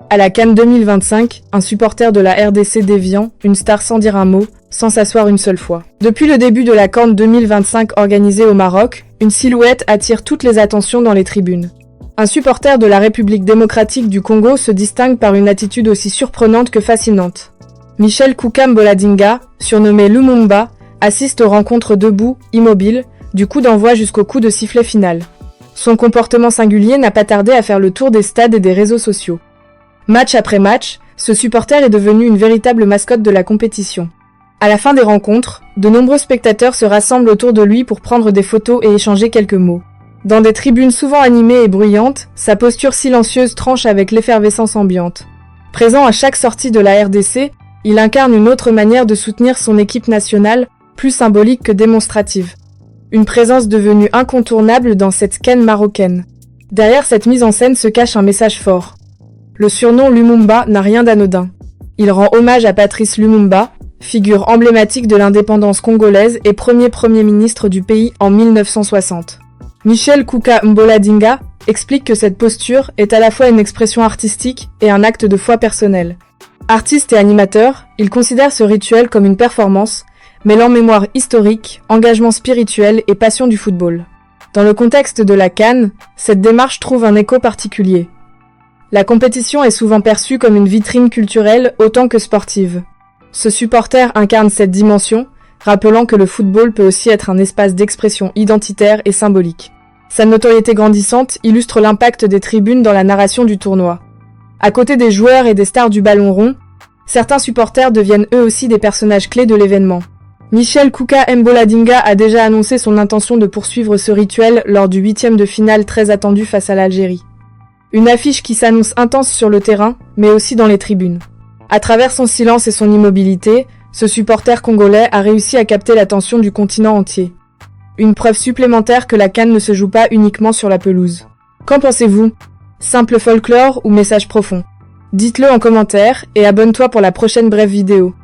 À la CAN 2025, un supporter de la RDC déviant, une star sans dire un mot, sans s'asseoir une seule fois. Depuis le début de la CAN 2025 organisée au Maroc, une silhouette attire toutes les attentions dans les tribunes. Un supporter de la République démocratique du Congo se distingue par une attitude aussi surprenante que fascinante. Michel Kuka Mboladinga, surnommé Lumumba, assiste aux rencontres debout, immobile, du coup d'envoi jusqu'au coup de sifflet final. Son comportement singulier n'a pas tardé à faire le tour des stades et des réseaux sociaux. Match après match, ce supporter est devenu une véritable mascotte de la compétition. À la fin des rencontres, de nombreux spectateurs se rassemblent autour de lui pour prendre des photos et échanger quelques mots. Dans des tribunes souvent animées et bruyantes, sa posture silencieuse tranche avec l'effervescence ambiante. Présent à chaque sortie de la RDC, il incarne une autre manière de soutenir son équipe nationale, plus symbolique que démonstrative. Une présence devenue incontournable dans cette CAN marocaine. Derrière cette mise en scène se cache un message fort. Le surnom Lumumba n'a rien d'anodin. Il rend hommage à Patrice Lumumba, figure emblématique de l'indépendance congolaise et premier ministre du pays en 1960. Michel Kuka Mboladinga explique que cette posture est à la fois une expression artistique et un acte de foi personnel. Artiste et animateur, il considère ce rituel comme une performance, mêlant mémoire historique, engagement spirituel et passion du football. Dans le contexte de la CAN, cette démarche trouve un écho particulier. La compétition est souvent perçue comme une vitrine culturelle autant que sportive. Ce supporter incarne cette dimension, rappelant que le football peut aussi être un espace d'expression identitaire et symbolique. Sa notoriété grandissante illustre l'impact des tribunes dans la narration du tournoi. À côté des joueurs et des stars du ballon rond, certains supporters deviennent eux aussi des personnages clés de l'événement. Michel Kuka Mboladinga a déjà annoncé son intention de poursuivre ce rituel lors du 8e de finale très attendu face à l'Algérie. Une affiche qui s'annonce intense sur le terrain, mais aussi dans les tribunes. À travers son silence et son immobilité, ce supporter congolais a réussi à capter l'attention du continent entier. Une preuve supplémentaire que la CAN ne se joue pas uniquement sur la pelouse. Qu'en pensez-vous? Simple folklore ou message profond? Dites-le en commentaire et abonne-toi pour la prochaine brève vidéo.